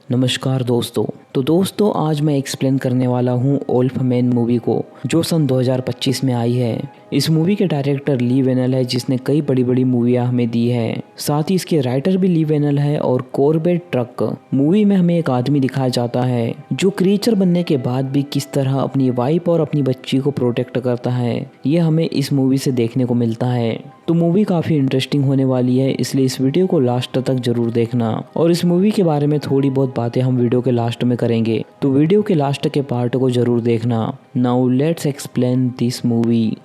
नमस्कार दोस्तों। तो दोस्तों आज मैं एक्सप्लेन करने वाला हूँ वुल्फ मैन मूवी को, जो सन 2025 में आई है। इस मूवी के डायरेक्टर ली वेनल है, जिसने कई बड़ी बड़ी मूवियाँ हमें दी है। साथ ही इसके राइटर भी ली वेनल है। और कॉर्बेट ट्रक मूवी में हमें एक आदमी दिखाया जाता है जो क्रीचर बनने के बाद भी किस तरह अपनी वाइफ और अपनी बच्ची को प्रोटेक्ट करता है, ये हमें इस मूवी से देखने को मिलता है। तो मूवी काफ़ी इंटरेस्टिंग होने वाली है, इसलिए इस वीडियो को लास्ट तक जरूर देखना। और इस मूवी के बारे में थोड़ी बहुत बातें हम वीडियो के लास्ट में करेंगे, तो वीडियो के लास्ट के पार्ट को जरूर देखना। Now let's explain this movie.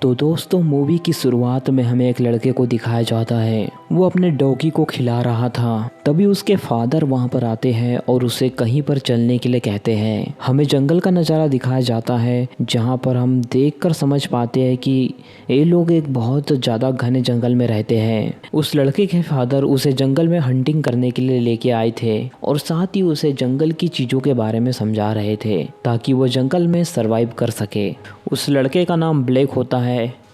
तो दोस्तों मूवी की शुरुआत में हमें एक लड़के को दिखाया जाता है। वो अपने डॉगी को खिला रहा था, तभी उसके फादर वहाँ पर आते हैं और उसे कहीं पर चलने के लिए कहते हैं। हमें जंगल का नज़ारा दिखाया जाता है, जहाँ पर हम देखकर समझ पाते हैं कि ये लोग एक बहुत ज़्यादा घने जंगल में रहते हैं। उस लड़के के फादर उसे जंगल में हंटिंग करने के लिए लेके आए थे और साथ ही उसे जंगल की चीज़ों के बारे में समझा रहे थे, ताकि वो जंगल में सरवाइव कर सके। उस लड़के का नाम ब्लैक होता है।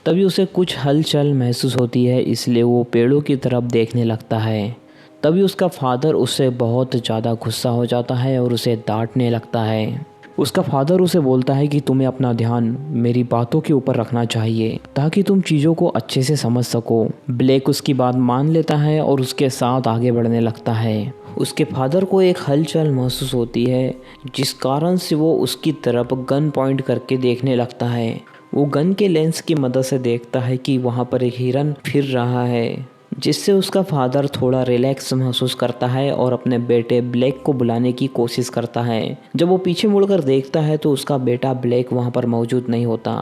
तभी उसे कुछ हलचल महसूस होती है, इसलिए वो पेड़ों की तरफ देखने लगता है। तभी उसका फादर उससे बहुत ज़्यादा गुस्सा हो जाता है और उसे डांटने लगता है। उसका फादर उसे बोलता है कि तुम्हें अपना ध्यान मेरी बातों के ऊपर रखना चाहिए, ताकि तुम चीज़ों को अच्छे से समझ सको। ब्लैक उसकी बात मान लेता है और उसके साथ आगे बढ़ने लगता है। उसके फादर को एक हलचल महसूस होती है, जिस कारण से वो उसकी तरफ गन पॉइंट करके देखने लगता है। वो गन के लेंस की मदद से देखता है कि वहाँ पर एक हिरन फिर रहा है, जिससे उसका फादर थोड़ा रिलैक्स महसूस करता है और अपने बेटे ब्लैक को बुलाने की कोशिश करता है। जब वो पीछे मुड़कर देखता है तो उसका बेटा ब्लैक वहाँ पर मौजूद नहीं होता।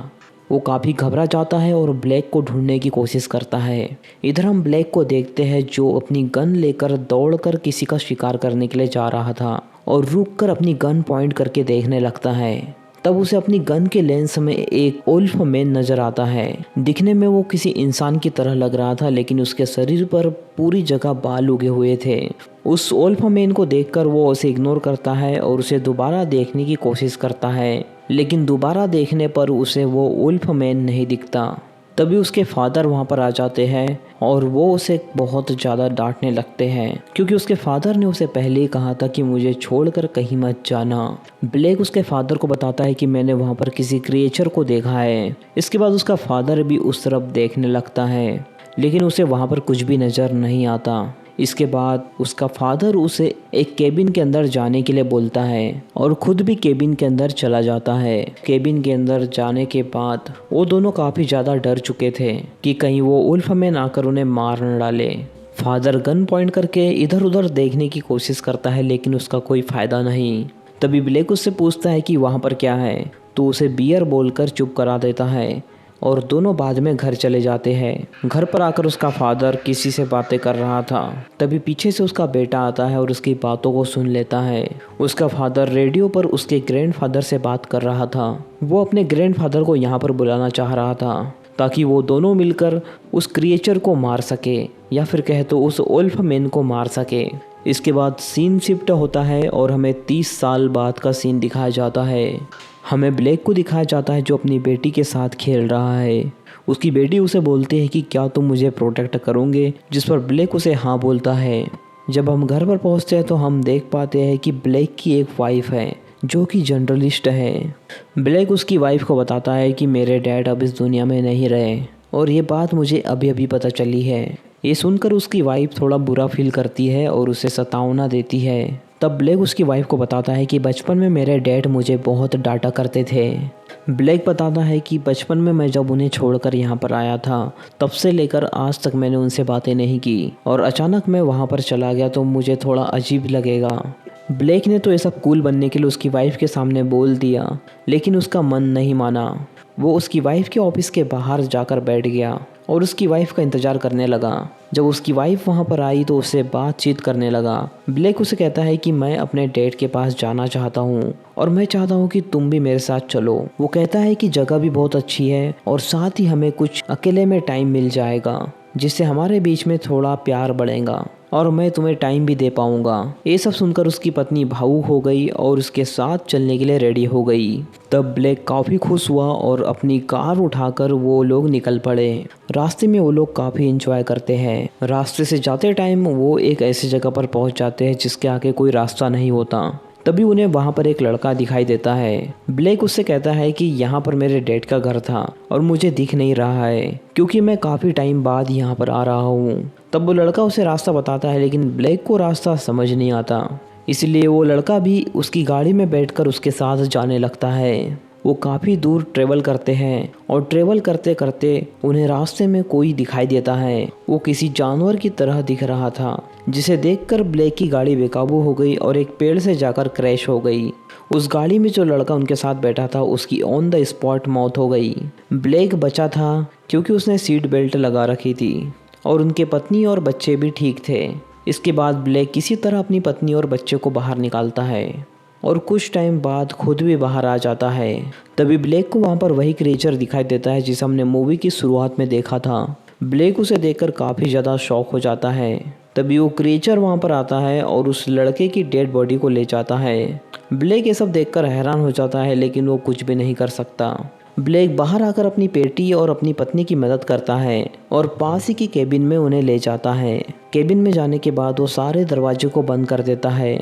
वो काफ़ी घबरा जाता है और ब्लैक को ढूंढने की कोशिश करता है। इधर हम ब्लैक को देखते हैं, जो अपनी गन लेकर दौड़कर किसी का शिकार करने के लिए जा रहा था और रुककर अपनी गन पॉइंट करके देखने लगता है। तब उसे अपनी गन के लेंस में एक वुल्फ मैन नजर आता है। दिखने में वो किसी इंसान की तरह लग रहा था, लेकिन उसके शरीर पर पूरी जगह बाल उगे हुए थे। उस वुल्फ मैन को देखकर वो उसे इग्नोर करता है और उसे दोबारा देखने की कोशिश करता है, लेकिन दोबारा देखने पर उसे वो वुल्फ मैन नहीं दिखता। तभी उसके फादर वहाँ पर आ जाते हैं और वो उसे बहुत ज़्यादा डांटने लगते हैं, क्योंकि उसके फादर ने उसे पहले ही कहा था कि मुझे छोड़कर कहीं मत जाना। ब्लैक उसके फादर को बताता है कि मैंने वहाँ पर किसी क्रिएचर को देखा है। इसके बाद उसका फादर भी उस तरफ देखने लगता है, लेकिन उसे वहाँ पर कुछ भी नज़र नहीं आता। इसके बाद उसका फादर उसे एक केबिन के अंदर जाने के लिए बोलता है और खुद भी केबिन के अंदर चला जाता है। केबिन के अंदर जाने के बाद वो दोनों काफ़ी ज़्यादा डर चुके थे कि कहीं वो वुल्फ मैन आकर उन्हें मार न डाले। फादर गन पॉइंट करके इधर उधर देखने की कोशिश करता है, लेकिन उसका कोई फ़ायदा नहीं। तभी ब्लैक उससे पूछता है कि वहाँ पर क्या है, तो उसे बियर बोलकर चुप करा देता है और दोनों बाद में घर चले जाते हैं। घर पर आकर उसका फादर किसी से बातें कर रहा था। तभी पीछे से उसका बेटा आता है और उसकी बातों को सुन लेता है। उसका फादर रेडियो पर उसके ग्रैंडफादर से बात कर रहा था। वो अपने ग्रैंडफादर को यहाँ पर बुलाना चाह रहा था, ताकि वो दोनों मिलकर उस क्रिएचर को मार सके, या फिर कहे तो उस वुल्फ मैन को मार सके। इसके बाद सीन शिफ्ट होता है और हमें 30 साल बाद का सीन दिखाया जाता है। हमें ब्लैक को दिखाया जाता है, जो अपनी बेटी के साथ खेल रहा है। उसकी बेटी उसे बोलती है कि क्या तुम मुझे प्रोटेक्ट करोगे, जिस पर ब्लैक उसे हाँ बोलता है। जब हम घर पर पहुंचते हैं तो हम देख पाते हैं कि ब्लैक की एक वाइफ है, जो कि जर्नलिस्ट है। ब्लैक उसकी वाइफ को बताता है कि मेरे डैड अब इस दुनिया में नहीं रहे और ये बात मुझे अभी अभी पता चली है। ये सुनकर उसकी वाइफ थोड़ा बुरा फील करती है और उसे सतावना देती है। तब ब्लैक उसकी वाइफ को बताता है कि बचपन में मेरे डैड मुझे बहुत डांटा करते थे। ब्लैक बताता है कि बचपन में मैं जब उन्हें छोड़कर यहाँ पर आया था, तब से लेकर आज तक मैंने उनसे बातें नहीं की, और अचानक मैं वहाँ पर चला गया तो मुझे थोड़ा अजीब लगेगा। ब्लैक ने तो ये सब कूल बनने के लिए उसकी वाइफ के सामने बोल दिया, लेकिन उसका मन नहीं माना। वो उसकी वाइफ के ऑफिस के बाहर जाकर बैठ गया और उसकी वाइफ का इंतज़ार करने लगा। जब उसकी वाइफ वहाँ पर आई तो उससे बातचीत करने लगा। ब्लैक उसे कहता है कि मैं अपने डैड के पास जाना चाहता हूँ और मैं चाहता हूँ कि तुम भी मेरे साथ चलो। वो कहता है कि जगह भी बहुत अच्छी है और साथ ही हमें कुछ अकेले में टाइम मिल जाएगा। जिससे हमारे बीच में थोड़ा प्यार बढ़ेगा और मैं तुम्हें टाइम भी दे पाऊंगा। ये सब सुनकर उसकी पत्नी भावुक हो गई और उसके साथ चलने के लिए रेडी हो गई। तब ब्लैक काफ़ी खुश हुआ और अपनी कार उठाकर वो लोग निकल पड़े। रास्ते में वो लोग काफ़ी एंजॉय करते हैं। रास्ते से जाते टाइम वो एक ऐसी जगह पर पहुंच जाते हैं जिसके आगे कोई रास्ता नहीं होता। तभी उन्हें वहाँ पर एक लड़का दिखाई देता है। ब्लैक उससे कहता है कि यहाँ पर मेरे डैड का घर था और मुझे दिख नहीं रहा है क्योंकि मैं काफ़ी टाइम बाद यहाँ पर आ रहा हूँ। तब वो लड़का उसे रास्ता बताता है, लेकिन ब्लैक को रास्ता समझ नहीं आता, इसलिए वो लड़का भी उसकी गाड़ी में बैठकर उसके साथ जाने लगता है। वो काफ़ी दूर ट्रेवल करते हैं और ट्रेवल करते करते उन्हें रास्ते में कोई दिखाई देता है। वो किसी जानवर की तरह दिख रहा था, जिसे देखकर ब्लैक की गाड़ी बेकाबू हो गई और एक पेड़ से जाकर क्रैश हो गई। उस गाड़ी में जो लड़का उनके साथ बैठा था उसकी ऑन द स्पॉट मौत हो गई। ब्लैक बचा था क्योंकि उसने सीट बेल्ट लगा रखी थी और उनके पत्नी और बच्चे भी ठीक थे। इसके बाद ब्लैक किसी तरह अपनी पत्नी और बच्चे को बाहर निकालता है और कुछ टाइम बाद खुद भी बाहर आ जाता है। तभी ब्लैक को वहाँ पर वही क्रिएचर दिखाई देता है जिसे हमने मूवी की शुरुआत में देखा था। ब्लैक उसे देखकर काफ़ी ज़्यादा शॉक हो जाता है। तभी वो क्रिएचर वहाँ पर आता है और उस लड़के की डेड बॉडी को ले जाता है। ब्लैक ये सब देखकर हैरान हो जाता है, लेकिन वो कुछ भी नहीं कर सकता। ब्लैक बाहर आकर अपनी बेटी और अपनी पत्नी की मदद करता है और पास ही की केबिन में उन्हें ले जाता है। केबिन में जाने के बाद वो सारे दरवाजे को बंद कर देता है।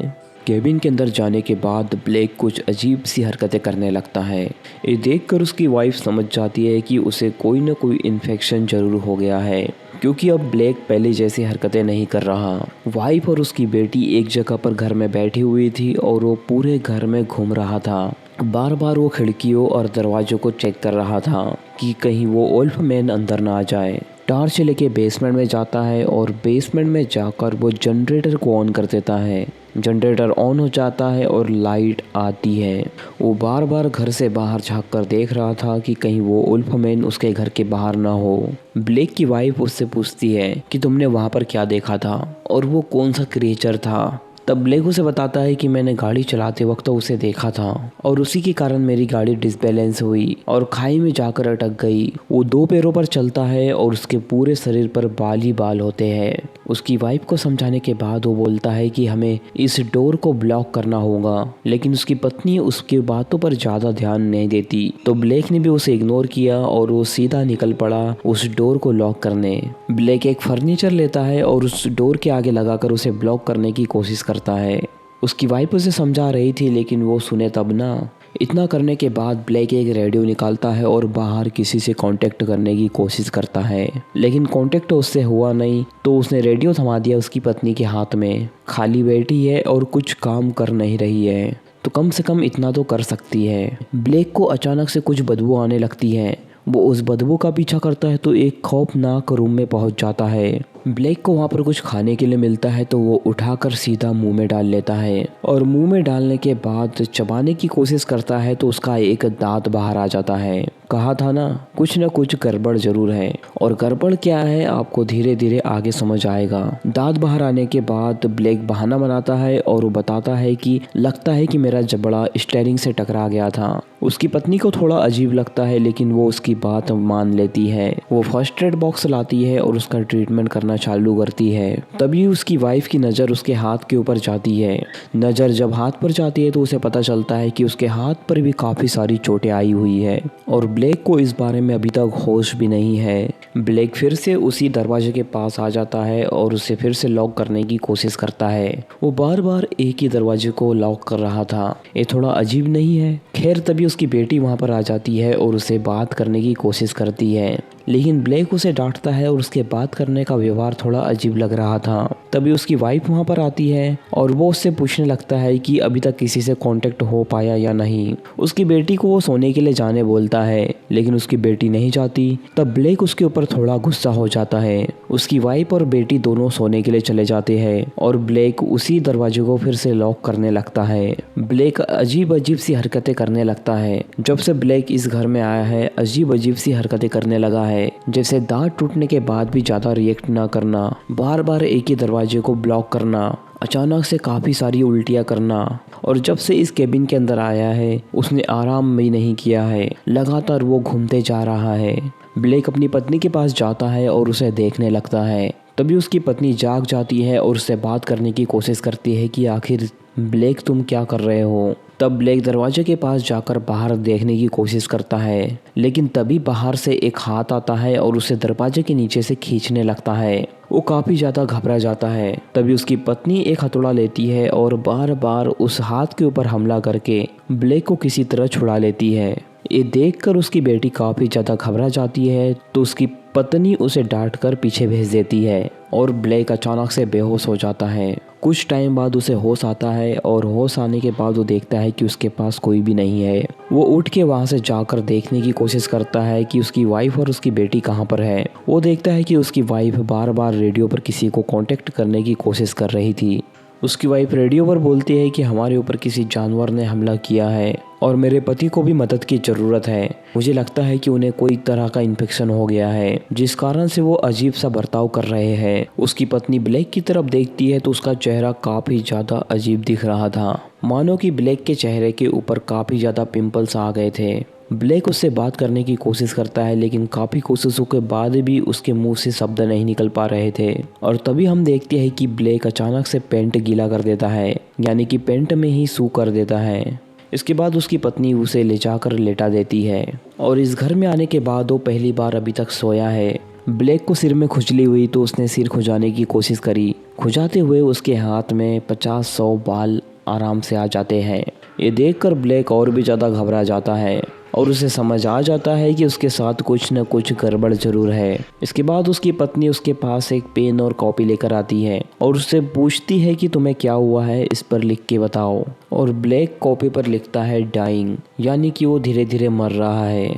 केबिन के अंदर जाने के बाद ब्लैक कुछ अजीब सी हरकतें करने लगता है। ये देखकर उसकी वाइफ समझ जाती है कि उसे कोई न कोई इन्फेक्शन जरूर हो गया है, क्योंकि अब ब्लैक पहले जैसी हरकतें नहीं कर रहा। वाइफ और उसकी बेटी एक जगह पर घर में बैठी हुई थी और वो पूरे घर में घूम रहा था। बार बार वो खिड़कियों और दरवाजों को चेक कर रहा था कि कहीं वो वुल्फ मैन अंदर ना आ जाए। टॉर्च लेके बेसमेंट में जाता है और बेसमेंट में जाकर वो जनरेटर को ऑन कर देता है। जनरेटर ऑन हो जाता है और लाइट आती है। वो बार बार घर से बाहर झांक कर देख रहा था कि कहीं वो वुल्फ मैन उसके घर के बाहर ना हो। ब्लैक की वाइफ उससे पूछती है कि तुमने वहाँ पर क्या देखा था और वो कौन सा क्रिएचर था। तब ब्लैक उसे बताता है कि मैंने गाड़ी चलाते वक्त उसे देखा था और उसी के कारण मेरी गाड़ी डिसबैलेंस हुई और खाई में जाकर अटक गई। वो 2 पैरों पर चलता है और उसके पूरे शरीर पर बाल ही बाल होते हैं। उसकी वाइफ को समझाने के बाद वो बोलता है कि हमें इस डोर को ब्लॉक करना होगा, लेकिन उसकी पत्नी उसकी बातों पर ज़्यादा ध्यान नहीं देती। तो ब्लैक ने भी उसे इग्नोर किया और वो सीधा निकल पड़ा उस डोर को लॉक करने। ब्लैक एक फर्नीचर लेता है और उस डोर के आगे लगाकर उसे ब्लॉक करने की कोशिश करता है। उसकी वाइफ उसे समझा रही थी, लेकिन वो सुने तब ना। इतना करने के बाद ब्लैक एक रेडियो निकालता है और बाहर किसी से कांटेक्ट करने की कोशिश करता है, लेकिन कांटेक्ट उससे हुआ नहीं। तो उसने रेडियो थमा दिया उसकी पत्नी के हाथ में। खाली बैठी है और कुछ काम कर नहीं रही है, तो कम से कम इतना तो कर सकती है। ब्लैक को अचानक से कुछ बदबू आने लगती है। वो उस बदबू का पीछा करता है तो एक खौफनाक रूम में पहुंच जाता है। ब्लैक को वहाँ पर कुछ खाने के लिए मिलता है तो वो उठाकर सीधा मुंह में डाल लेता है और मुंह में डालने के बाद चबाने की कोशिश करता है तो उसका एक दांत बाहर आ जाता है। कहा था ना कुछ गड़बड़ जरूर है, और गड़बड़ क्या है आपको धीरे धीरे आगे समझ आएगा। दांत बाहर आने के बाद ब्लैक बहाना बनाता है और वो बताता है कि लगता है कि मेरा जबड़ा स्टीयरिंग से टकरा गया था। उसकी पत्नी को थोड़ा अजीब लगता है, लेकिन वो उसकी बात मान लेती है। वो फर्स्ट एड बॉक्स लाती है और उसका ट्रीटमेंट करना चालू करती है। तभी उसकी वाइफ की नज़र उसके हाथ के ऊपर जाती है। नज़र जब हाथ पर जाती है तो उसे पता चलता है कि उसके हाथ पर भी काफ़ी सारी चोटें आई हुई है और ब्लैक को इस बारे में अभी तक होश भी नहीं है। ब्लैक फिर से उसी दरवाजे के पास आ जाता है और उसे फिर से लॉक करने की कोशिश करता है। वो बार बार एक ही दरवाजे को लॉक कर रहा था। ये थोड़ा अजीब नहीं है? खैर तभी उसकी बेटी वहाँ पर आ जाती है और उसे बात करने की कोशिश करती है, लेकिन ब्लैक उसे डांटता है और उसके बात करने का व्यवहार थोड़ा अजीब लग रहा था। तभी उसकी वाइफ वहाँ पर आती है और वो उससे पूछने लगता है कि अभी तक किसी से कांटेक्ट हो पाया या नहीं। उसकी बेटी को वो सोने के लिए जाने बोलता है, लेकिन उसकी बेटी नहीं जाती। तब ब्लैक उसके ऊपर थोड़ा गुस्सा हो जाता है। उसकी वाइफ और बेटी दोनों सोने के लिए चले जाते हैं और ब्लैक उसी दरवाजे को फिर से लॉक करने लगता है। ब्लैक अजीब अजीब सी हरकतें करने लगता है। जब से ब्लैक इस घर में आया है अजीब अजीब सी हरकतें करने लगा है, जैसे दांत टूटने के बाद भी ज़्यादा रिएक्ट ना करना, बार बार एक ही दरवाजे को ब्लॉक करना, अचानक से काफ़ी सारी उल्टियाँ करना। और जब से इस केबिन के अंदर आया है उसने आराम भी नहीं किया है, लगातार वो घूमते जा रहा है। ब्लेक अपनी पत्नी के पास जाता है और उसे देखने लगता है। तभी उसकी पत्नी जाग जाती है और उससे बात करने की कोशिश करती है कि आखिर ब्लेक तुम क्या कर रहे हो। तब ब्लेक दरवाजे के पास जाकर बाहर देखने की कोशिश करता है, लेकिन तभी बाहर से एक हाथ आता है और उसे दरवाजे के नीचे से खींचने लगता है। वो काफ़ी ज़्यादा घबरा जाता है। तभी उसकी पत्नी एक हथौड़ा लेती है और बार बार उस हाथ के ऊपर हमला करके ब्लेक को किसी तरह छुड़ा लेती है। ये देखकर उसकी बेटी काफ़ी ज़्यादा घबरा जाती है, तो उसकी पत्नी उसे डांट कर पीछे भेज देती है और ब्लेक अचानक से बेहोश हो जाता है। कुछ टाइम बाद उसे होश आता है और होश आने के बाद वो देखता है कि उसके पास कोई भी नहीं है। वो उठ के वहाँ से जाकर देखने की कोशिश करता है कि उसकी वाइफ और उसकी बेटी कहाँ पर है। वो देखता है कि उसकी वाइफ बार बार रेडियो पर किसी को कांटेक्ट करने की कोशिश कर रही थी। उसकी वाइफ रेडियो पर बोलती है कि हमारे ऊपर किसी जानवर ने हमला किया है और मेरे पति को भी मदद की ज़रूरत है। मुझे लगता है कि उन्हें कोई तरह का इन्फेक्शन हो गया है, जिस कारण से वो अजीब सा बर्ताव कर रहे हैं। उसकी पत्नी ब्लेक की तरफ देखती है तो उसका चेहरा काफ़ी ज़्यादा अजीब दिख रहा था, मानो कि ब्लेक के चेहरे के ऊपर काफ़ी ज़्यादा पिंपल्स आ गए थे। ब्लेक उससे बात करने की कोशिश करता है, लेकिन काफ़ी कोशिशों के बाद भी उसके मुंह से शब्द नहीं निकल पा रहे थे। और तभी हम देखते हैं कि ब्लेक अचानक से पेंट गीला कर देता है, यानी कि पेंट में ही सू कर देता है। इसके बाद उसकी पत्नी उसे ले जाकर लेटा देती है और इस घर में आने के बाद वो पहली बार अभी तक सोया है। ब्लेक को सिर में खुजली हुई तो उसने सिर खुजाने की कोशिश करी। खुजाते हुए उसके हाथ में 50-100 बाल आराम से आ जाते हैं। ये देखकर ब्लेक और भी ज़्यादा घबरा जाता है और उसे समझ आ जाता है कि उसके साथ कुछ न कुछ गड़बड़ जरूर है। इसके बाद उसकी पत्नी उसके पास एक पेन और कॉपी लेकर आती है और उससे पूछती है कि तुम्हें क्या हुआ है, इस पर लिख के बताओ। और ब्लेक कॉपी पर लिखता है डाइंग, यानी कि वो धीरे धीरे मर रहा है।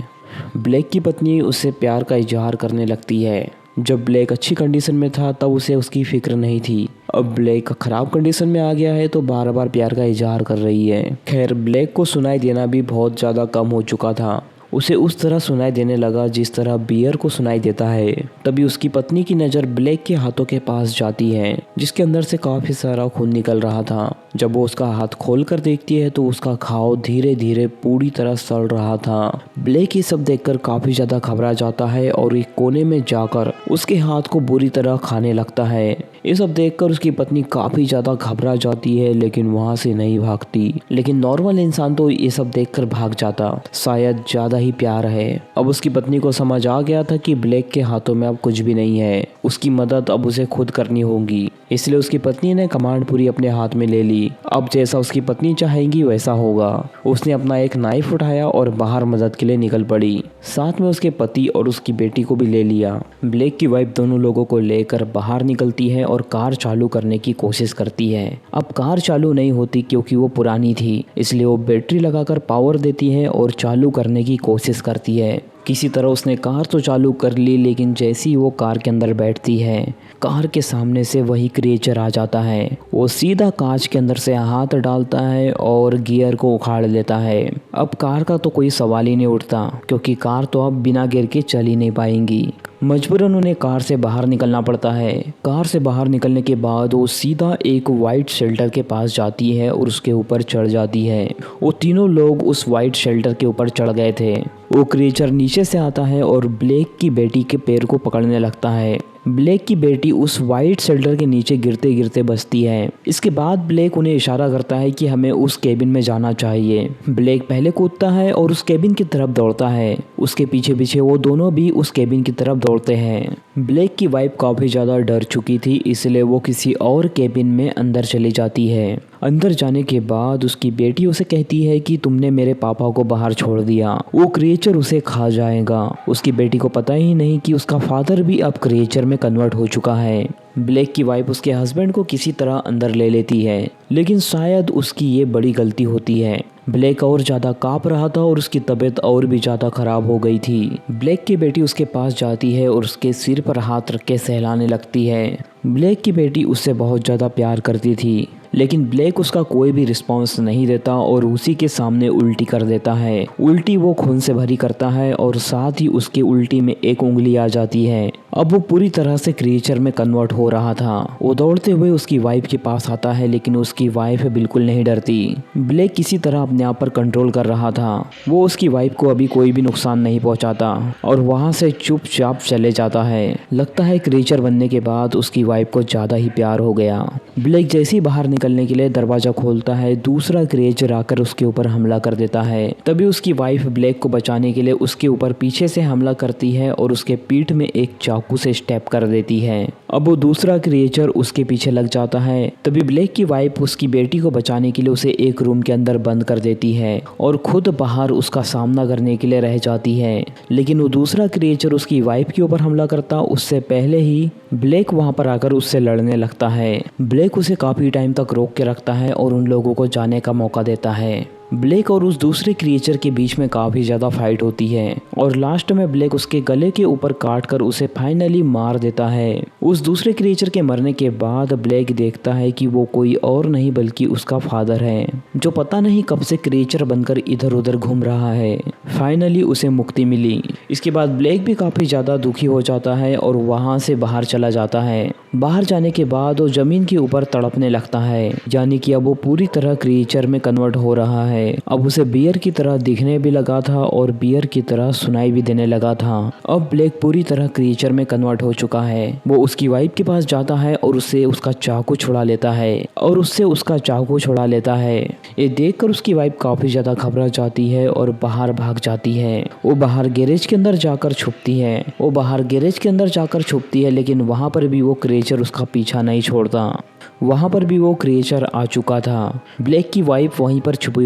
ब्लेक की पत्नी उससे प्यार का इजहार करने लगती है। जब ब्लेक अच्छी कंडीशन में था तब उसे उसकी फिक्र नहीं थी। अब ब्लेक खराब कंडीशन में आ गया है तो बार बार प्यार का इजहार कर रही है। खैर, ब्लेक को सुनाई देना भी बहुत ज़्यादा कम हो चुका था। उसे उस तरह सुनाई देने लगा जिस तरह बियर को सुनाई देता है। तभी उसकी पत्नी की नज़र ब्लेक के हाथों के पास जाती है, जिसके अंदर से काफ़ी सारा खून निकल रहा था। जब वो उसका हाथ खोल कर देखती है तो उसका घाव धीरे धीरे पूरी तरह सड़ रहा था। ब्लेक ये सब देखकर काफ़ी ज़्यादा घबरा जाता है और एक कोने में जाकर उसके हाथ को बुरी तरह खाने लगता है। ये सब देखकर उसकी पत्नी काफ़ी ज़्यादा घबरा जाती है, लेकिन वहाँ से नहीं भागती। लेकिन नॉर्मल इंसान तो ये सब देखकर भाग जाता, शायद ज़्यादा ही प्यार है। अब उसकी पत्नी को समझ आ गया था कि ब्लेक के हाथों में अब कुछ भी नहीं है, उसकी मदद अब उसे खुद करनी होगी। इसलिए उसकी पत्नी ने कमांड पूरी अपने हाथ में ले ली। अब जैसा उसकी पत्नी चाहेगी वैसा होगा। उसने अपना एक नाइफ उठाया और बाहर मदद के लिए निकल पड़ी। साथ में उसके पति और उसकी बेटी को भी ले लिया। ब्लेक की वाइफ दोनों लोगों को लेकर बाहर निकलती है और कार चालू करने की कोशिश करती है। अब कार चालू नहीं होती क्योंकि वो पुरानी थी, इसलिए वो बैटरी लगाकर पावर देती है और चालू करने की कोशिश करती है। किसी तरह उसने कार तो चालू कर ली, लेकिन जैसे ही वो कार के अंदर बैठती है, कार के सामने से वही क्रिएचर आ जाता है। वो सीधा कांच के अंदर से हाथ डालता है और गियर को उखाड़ लेता है। अब कार का तो कोई सवाल ही नहीं उठता, क्योंकि कार तो अब बिना गियर के चल ही नहीं पाएंगी। मजबूरन उन्हें कार से बाहर निकलना पड़ता है। कार से बाहर निकलने के बाद वो सीधा एक वाइट शेल्टर के पास जाती है और उसके ऊपर चढ़ जाती है। वो तीनों लोग उस वाइट शेल्टर के ऊपर चढ़ गए थे। वो क्रिएचर नीचे से आता है और ब्लेक की बेटी के पैर को पकड़ने लगता है। ब्लेक की बेटी उस वाइट शेल्टर के नीचे गिरते गिरते बचती है। इसके बाद ब्लेक उन्हें इशारा करता है कि हमें उस केबिन में जाना चाहिए। ब्लेक पहले कूदता है और उस केबिन की तरफ दौड़ता है। उसके पीछे पीछे वो दोनों भी उस केबिन की तरफ दौड़ते हैं। ब्लेक की वाइफ काफ़ी ज़्यादा डर चुकी थी, इसलिए वो किसी और केबिन में अंदर चली जाती है। अंदर जाने के बाद उसकी बेटी उसे कहती है कि तुमने मेरे पापा को बाहर छोड़ दिया, वो क्रिएचर उसे खा जाएगा। उसकी बेटी को पता ही नहीं कि उसका फादर भी अब क्रिएचर में कन्वर्ट हो चुका है। ब्लेक की वाइफ उसके हस्बैंड को किसी तरह अंदर ले लेती है, लेकिन शायद उसकी ये बड़ी गलती होती है। ब्लेक और ज़्यादा काँप रहा था और उसकी तबीयत और भी ज़्यादा ख़राब हो गई थी। ब्लेक की बेटी उसके पास जाती है और उसके सिर पर हाथ रख के सहलाने लगती है। ब्लेक की बेटी उससे बहुत ज़्यादा प्यार करती थी, लेकिन ब्लेक उसका कोई भी रिस्पॉन्स नहीं देता और उसी के सामने उल्टी कर देता है। उल्टी वो खून से भरी करता है और साथ ही उसकी उल्टी में एक उंगली आ जाती है। अब वो पूरी तरह से क्रिएचर में कन्वर्ट हो रहा था। वो दौड़ते हुए उसकी वाइफ के पास आता है, लेकिन उसकी वाइफ बिल्कुल नहीं डरती। ब्लेक किसी तरह अपने आप पर कंट्रोल कर रहा था। वो उसकी वाइफ को अभी कोई भी नुकसान नहीं पहुंचाता और वहां से चुपचाप चले जाता है। लगता है क्रिएचर बनने के बाद उसकी वाइफ को ज्यादा ही प्यार हो गया। ब्लेक जैसे ही बाहर निकलने के लिए दरवाजा खोलता है, दूसरा क्रिएचर आकर उसके ऊपर हमला कर देता है। तभी उसकी वाइफ ब्लेक को बचाने के लिए उसके ऊपर पीछे से हमला करती है और उसके पीठ में एक चाकू से स्टेप कर देती है। अब वो दूसरा क्रिएचर उसके पीछे लग जाता है। तभी ब्लेक की वाइफ उसकी बेटी को बचाने के लिए उसे एक रूम के अंदर बंद कर देती है और खुद बाहर उसका सामना करने के लिए रह जाती है। लेकिन वो दूसरा क्रिएचर उसकी वाइफ के ऊपर हमला करता उससे पहले ही ब्लेक वहां पर आकर उससे लड़ने लगता है। ब्लेक उसे काफी टाइम तक रोक के रखता है और उन लोगों को जाने का मौका देता है। ब्लेक और उस दूसरे क्रिएचर के बीच में काफी ज्यादा फाइट होती है और लास्ट में ब्लेक उसके गले के ऊपर काट कर उसे फाइनली मार देता है। उस दूसरे क्रिएचर के मरने के बाद ब्लेक देखता है कि वो कोई और नहीं बल्कि उसका फादर है, जो पता नहीं कब से क्रिएचर बनकर इधर उधर घूम रहा है। फाइनली उसे मुक्ति मिली। इसके बाद ब्लेक भी काफी ज्यादा दुखी हो जाता है और वहां से बाहर चला जाता है। बाहर जाने के बाद वो जमीन के ऊपर तड़पने लगता है, यानी कि अब वो पूरी तरह क्रिएचर में कन्वर्ट हो रहा है। अब उसे बियर की तरह दिखने भी लगा था और बियर की तरह सुनाई भी देने लगा था। अब ब्लेक पूरी तरह क्रिएचर में कन्वर्ट हो चुका है। वो उसकी वाइफ के पास जाता है और उससे उसका चाकू छुड़ा लेता है। ये देखकर उसकी वाइफ काफी ज्यादा घबरा जाती है और बाहर भाग जाती है। वो बाहर गैरेज के अंदर जाकर छुपती है, लेकिन वहां पर भी वो क्रिएचर उसका पीछा नहीं छोड़ता। वहां पर भी वो क्रिएचर आ चुका था। ब्लेक की वाइफ वहीं पर छुपी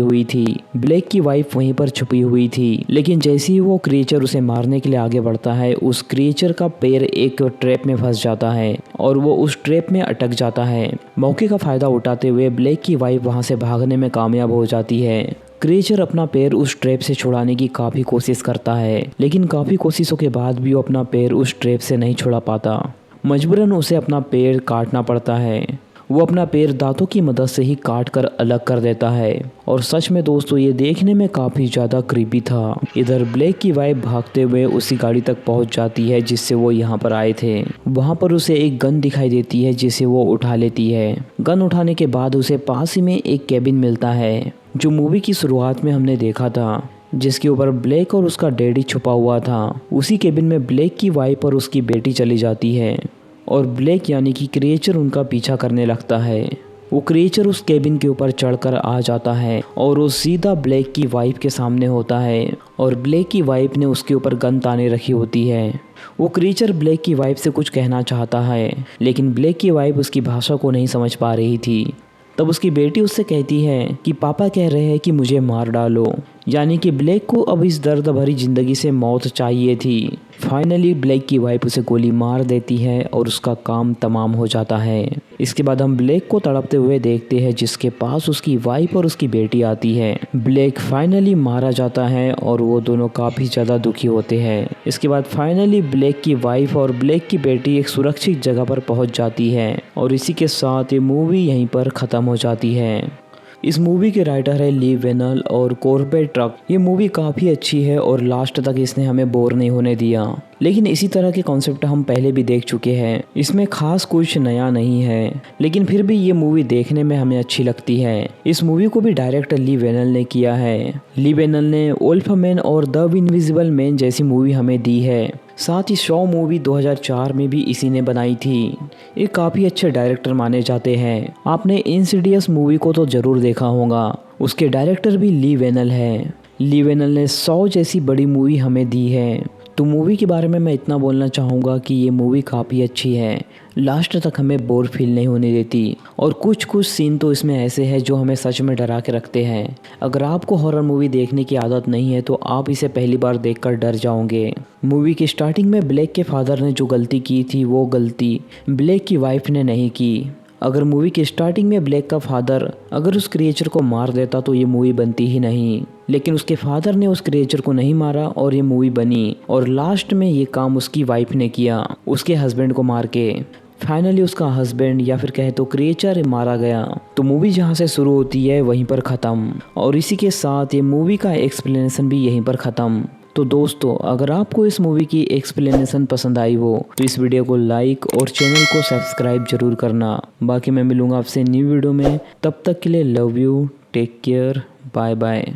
हुई थी, लेकिन जैसे ही वो क्रिएचर उसे मारने के लिए आगे बढ़ता है, उस क्रिएचर का पैर एक ट्रैप में फंस जाता है और वो उस ट्रैप में अटक जाता है। मौके का फायदा उठाते हुए ब्लेक की वाइफ वहां से भागने में कामयाब हो जाती है। क्रिएचर अपना पैर उस ट्रैप से छुड़ाने की काफी कोशिश करता है, लेकिन काफी कोशिशों के बाद भी वो अपना पैर उस ट्रैप से नहीं छुड़ा पाता। मजबूरन उसे अपना पैर काटना पड़ता है। वो अपना पैर दांतों की मदद से ही काट कर अलग कर देता है और सच में दोस्तों ये देखने में काफी ज्यादा क्रीपी था। इधर ब्लेक की वाइफ भागते हुए उसी गाड़ी तक पहुंच जाती है जिससे वो यहाँ पर आए थे। वहाँ पर उसे एक गन दिखाई देती है जिसे वो उठा लेती है। गन उठाने के बाद उसे पास ही में एक केबिन मिलता है जो मूवी की शुरुआत में हमने देखा था, जिसके ऊपर ब्लेक और उसका डैडी छुपा हुआ था। उसी केबिन में ब्लेक की वाइफ और उसकी बेटी चली जाती है और ब्लेक यानी कि क्रिएचर उनका पीछा करने लगता है। वो क्रिएचर उस केबिन के ऊपर चढ़कर आ जाता है और वो सीधा ब्लेक की वाइफ के सामने होता है और ब्लेक की वाइफ ने उसके ऊपर गन ताने रखी होती है। वो क्रिएचर ब्लेक की वाइफ से कुछ कहना चाहता है, लेकिन ब्लेक की वाइफ उसकी भाषा को नहीं समझ पा रही थी। तब उसकी बेटी उससे कहती है कि पापा कह रहे हैं कि मुझे मार डालो, यानी कि ब्लेक को अब इस दर्द भरी जिंदगी से मौत चाहिए थी। फाइनली ब्लेक की वाइफ उसे गोली मार देती है और उसका काम तमाम हो जाता है। इसके बाद हम ब्लेक को तड़पते हुए देखते हैं जिसके पास उसकी वाइफ और उसकी बेटी आती है। ब्लेक फाइनली मारा जाता है और वो दोनों काफी ज्यादा दुखी होते हैं। इसके बाद फाइनली ब्लेक की वाइफ और ब्लेक की बेटी एक सुरक्षित जगह पर पहुंच जाती है और इसी के साथ ये मूवी यहीं पर खत्म हो जाती है। इस मूवी के राइटर है ली वेनल और कॉर्बेट ट्रक। ये मूवी काफ़ी अच्छी है और लास्ट तक इसने हमें बोर नहीं होने दिया। लेकिन इसी तरह के कॉन्सेप्ट हम पहले भी देख चुके हैं, इसमें खास कुछ नया नहीं है, लेकिन फिर भी ये मूवी देखने में हमें अच्छी लगती है। इस मूवी को भी डायरेक्टर ली वेनल ने किया है। ली वेनल ने वुल्फ मैन और द इनविजिबल मैन जैसी मूवी हमें दी है। साथ ही शॉ मूवी 2004 में भी इसी ने बनाई थी। ये काफ़ी अच्छे डायरेक्टर माने जाते हैं। आपने इंसिडियस मूवी को तो ज़रूर देखा होगा, उसके डायरेक्टर भी ली वेनल है। ली वेनल ने 100 जैसी बड़ी मूवी हमें दी है। तो मूवी के बारे में मैं इतना बोलना चाहूँगा कि ये मूवी काफ़ी अच्छी है, लास्ट तक हमें बोर फील नहीं होने देती और कुछ सीन तो इसमें ऐसे हैं जो हमें सच में डरा के रखते हैं। अगर आपको हॉरर मूवी देखने की आदत नहीं है तो आप इसे पहली बार देखकर डर जाओगे। मूवी की स्टार्टिंग में ब्लेक के फादर ने जो गलती की थी वो गलती ब्लेक की वाइफ ने नहीं की। अगर मूवी की स्टार्टिंग में ब्लेक का फादर अगर उस क्रिएचर को मार देता तो ये मूवी बनती ही नहीं, लेकिन उसके फादर ने उस क्रिएचर को नहीं मारा और ये मूवी बनी और लास्ट में ये काम उसकी वाइफ ने किया, उसके हस्बैंड को मार के। फाइनली उसका हस्बैंड या फिर कहे तो क्रिएचर मारा गया। तो मूवी जहाँ से शुरू होती है वहीं पर ख़त्म और इसी के साथ ये मूवी का एक्सप्लेनेशन भी यहीं पर ख़त्म। तो दोस्तों अगर आपको इस मूवी की एक्सप्लेनेशन पसंद आई हो तो इस वीडियो को लाइक और चैनल को सब्सक्राइब जरूर करना। बाकी मैं मिलूंगा आपसे न्यू वीडियो में, तब तक के लिए love you, take care, bye bye.